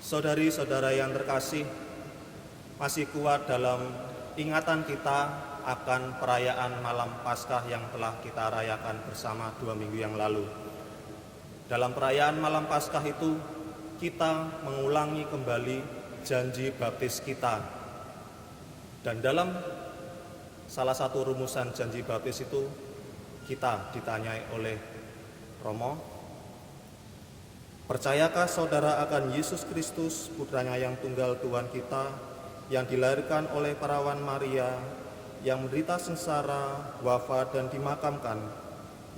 Saudari-saudara yang terkasih, masih kuat dalam ingatan kita akan perayaan Malam Paskah yang telah kita rayakan bersama 2 minggu yang lalu. Dalam perayaan Malam Paskah itu, kita mengulangi kembali janji baptis kita. Dan dalam salah satu rumusan janji baptis itu, kita ditanyai oleh Romo, percayakah saudara akan Yesus Kristus, putranya yang tunggal Tuhan kita, yang dilahirkan oleh perawan Maria, yang menderita sengsara, wafat dan dimakamkan,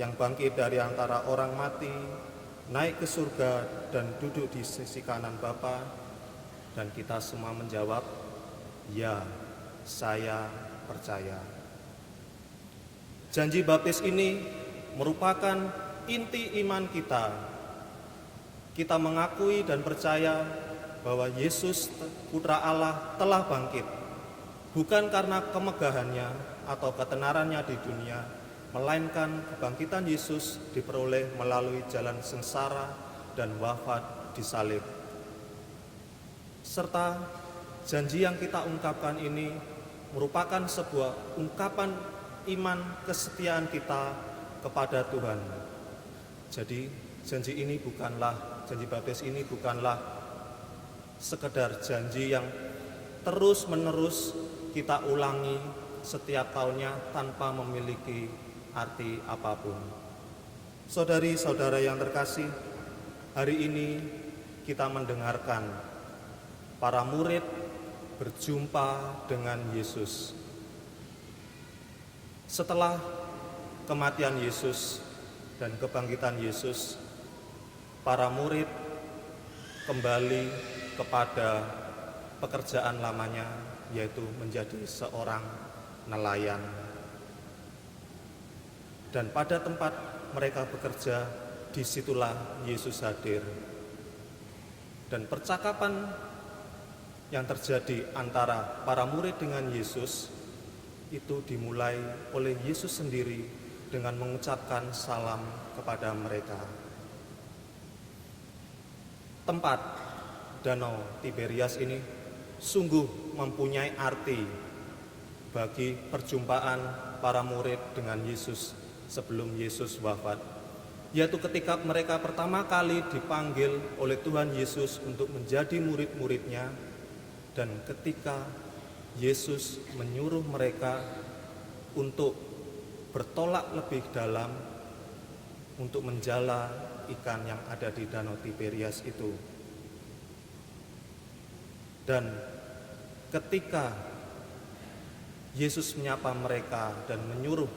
yang bangkit dari antara orang mati, naik ke surga dan duduk di sisi kanan Bapa? Dan kita semua menjawab, ya, saya percaya. Janji baptis ini merupakan inti iman kita. Kita mengakui dan percaya bahwa Yesus Putra Allah telah bangkit, bukan karena kemegahannya atau ketenarannya di dunia, melainkan kebangkitan Yesus diperoleh melalui jalan sengsara dan wafat di salib. Serta janji yang kita ungkapkan ini merupakan sebuah ungkapan iman kesetiaan kita kepada Tuhan. Jadi janji baptis ini bukanlah sekedar janji yang terus-menerus kita ulangi setiap tahunnya tanpa memiliki arti apapun. Saudari-saudara yang terkasih, hari ini kita mendengarkan para murid berjumpa dengan Yesus. Setelah kematian Yesus dan kebangkitan Yesus, para murid kembali kepada pekerjaan lamanya, yaitu menjadi seorang nelayan. Dan pada tempat mereka bekerja, disitulah Yesus hadir. Dan percakapan yang terjadi antara para murid dengan Yesus itu dimulai oleh Yesus sendiri dengan mengucapkan salam kepada mereka. Tempat Danau Tiberias ini sungguh mempunyai arti bagi perjumpaan para murid dengan Yesus sebelum Yesus wafat, yaitu ketika mereka pertama kali dipanggil oleh Tuhan Yesus untuk menjadi murid-muridnya, dan ketika Yesus menyuruh mereka untuk bertolak lebih dalam untuk menjala ikan yang ada di Danau Tiberias itu. Dan ketika Yesus menyapa mereka dan menyuruh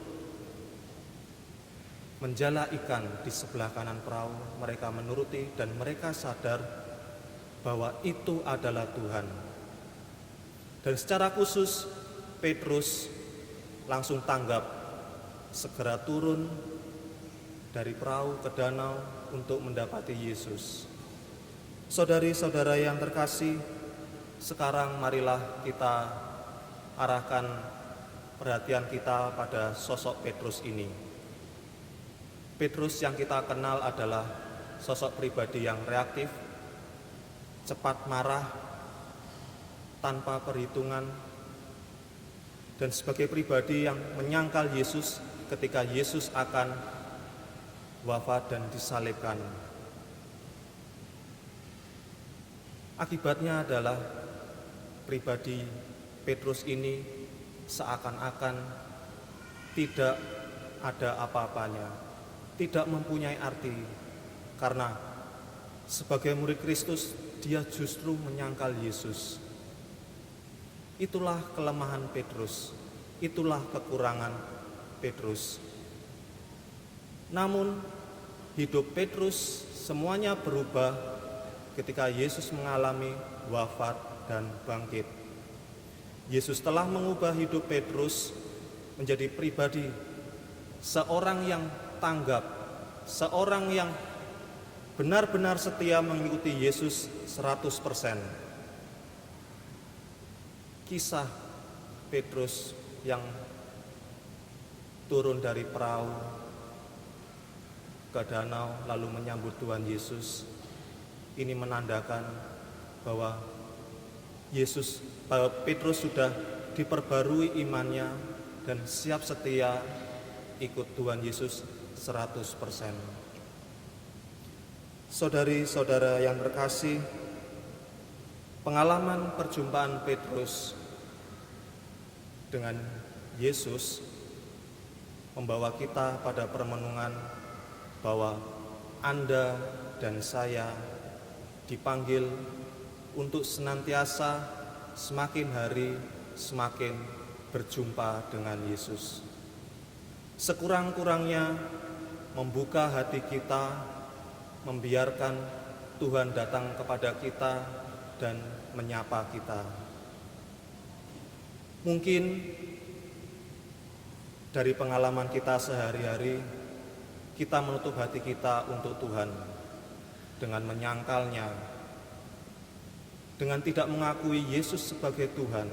menjala ikan di sebelah kanan perahu, mereka menuruti dan mereka sadar bahwa itu adalah Tuhan. Dan secara khusus Petrus langsung tanggap, segera turun dari perahu ke danau untuk mendapati Yesus. Saudari-saudara yang terkasih, sekarang marilah kita arahkan perhatian kita pada sosok Petrus ini. Petrus yang kita kenal adalah sosok pribadi yang reaktif, cepat marah, tanpa perhitungan, dan sebagai pribadi yang menyangkal Yesus ketika Yesus akan wafat dan disalibkan. Akibatnya adalah pribadi Petrus ini seakan-akan tidak ada apa-apanya, tidak mempunyai arti, karena sebagai murid Kristus dia justru menyangkal Yesus. Itulah kelemahan Petrus, itulah kekurangan Petrus. Namun hidup Petrus semuanya berubah ketika Yesus mengalami wafat dan bangkit. Yesus telah mengubah hidup Petrus menjadi pribadi seorang yang tanggap, seorang yang benar-benar setia mengikuti Yesus 100%. Kisah Petrus yang turun dari perahu ke danau lalu menyambut Tuhan Yesus, ini menandakan bahwa Petrus sudah diperbarui imannya dan siap setia ikut Tuhan Yesus 100%. Saudari-saudara yang terkasih, pengalaman perjumpaan Petrus dengan Yesus membawa kita pada permenungan bahwa Anda dan saya dipanggil untuk senantiasa semakin hari semakin berjumpa dengan Yesus. Sekurang-kurangnya membuka hati kita, membiarkan Tuhan datang kepada kita dan menyapa kita. Mungkin dari pengalaman kita sehari-hari, kita menutup hati kita untuk Tuhan dengan menyangkalnya, dengan tidak mengakui Yesus sebagai Tuhan,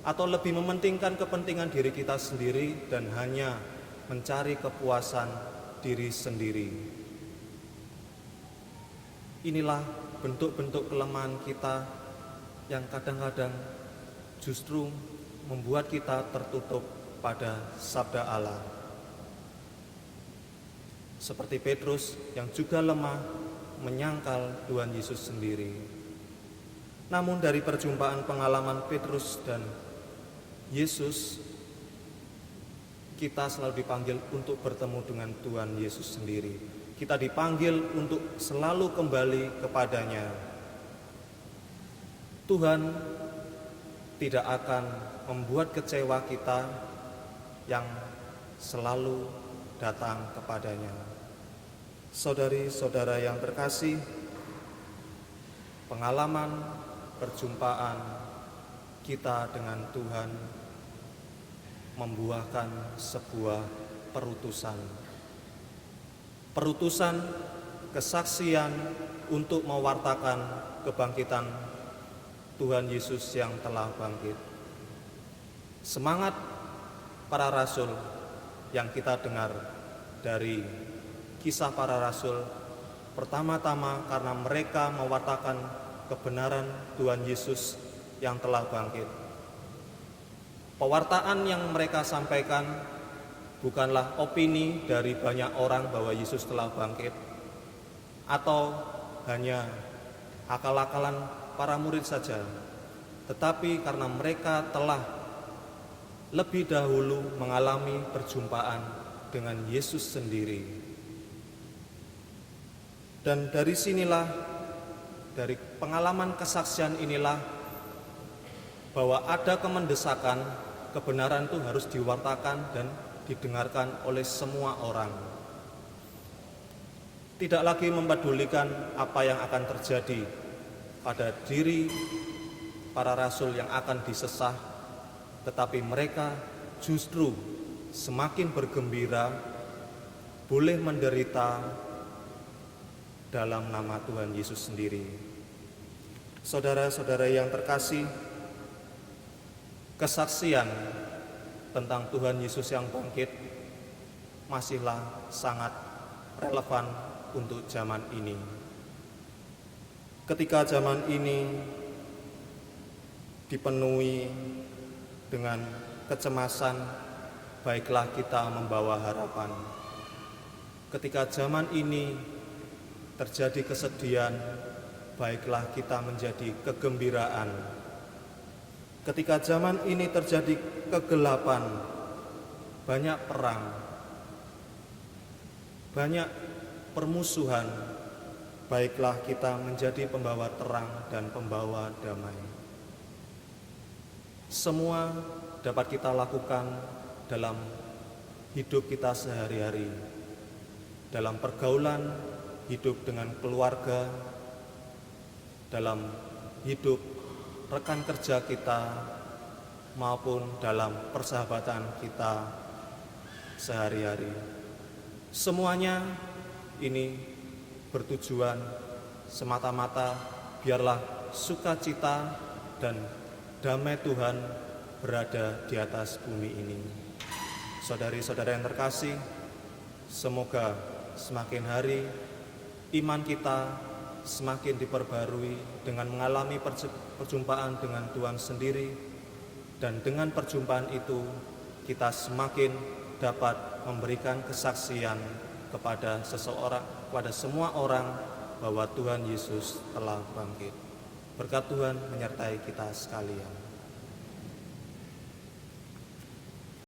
atau lebih mementingkan kepentingan diri kita sendiri dan hanya mencari kepuasan diri sendiri. Inilah bentuk-bentuk kelemahan kita yang kadang-kadang justru membuat kita tertutup pada sabda Allah. Seperti Petrus yang juga lemah menyangkal Tuhan Yesus sendiri. Namun dari perjumpaan pengalaman Petrus dan Yesus, kita selalu dipanggil untuk bertemu dengan Tuhan Yesus sendiri. Kita dipanggil untuk selalu kembali kepadanya. Tuhan tidak akan membuat kecewa kita yang selalu datang kepadanya. Saudari-saudara yang terkasih, pengalaman perjumpaan kita dengan Tuhan membuahkan sebuah perutusan. Perutusan kesaksian untuk mewartakan kebangkitan Tuhan Yesus yang telah bangkit. Semangat para rasul yang kita dengar dari Kisah Para Rasul, pertama-tama karena mereka mewartakan kebenaran Tuhan Yesus yang telah bangkit. Pewartaan yang mereka sampaikan bukanlah opini dari banyak orang bahwa Yesus telah bangkit, atau hanya akal-akalan para murid saja, tetapi karena mereka telah lebih dahulu mengalami perjumpaan dengan Yesus sendiri. Dan dari sinilah, dari pengalaman kesaksian inilah, bahwa ada kemendesakan kebenaran itu harus diwartakan dan didengarkan oleh semua orang. Tidak lagi mempedulikan apa yang akan terjadi pada diri para rasul yang akan disesah, tetapi mereka justru semakin bergembira, boleh menderita dalam nama Tuhan Yesus sendiri. Saudara-saudara yang terkasih, kesaksian tentang Tuhan Yesus yang bangkit masihlah sangat relevan untuk zaman ini. Ketika zaman ini dipenuhi dengan kecemasan, baiklah kita membawa harapan. Ketika zaman ini terjadi kesedihan, baiklah kita menjadi kegembiraan. Ketika zaman ini terjadi kegelapan, banyak perang, banyak permusuhan, baiklah kita menjadi pembawa terang dan pembawa damai. Semua dapat kita lakukan dalam hidup kita sehari-hari, dalam pergaulan, hidup dengan keluarga, dalam hidup rekan kerja kita, maupun dalam persahabatan kita sehari-hari. Semuanya ini bertujuan semata-mata biarlah sukacita dan damai Tuhan berada di atas bumi ini. Saudari-saudara yang terkasih, semoga semakin hari iman kita semakin diperbarui dengan mengalami perjumpaan dengan Tuhan sendiri, dan dengan perjumpaan itu kita semakin dapat memberikan kesaksian kepada semua orang bahwa Tuhan Yesus telah bangkit. Berkat Tuhan menyertai kita sekalian.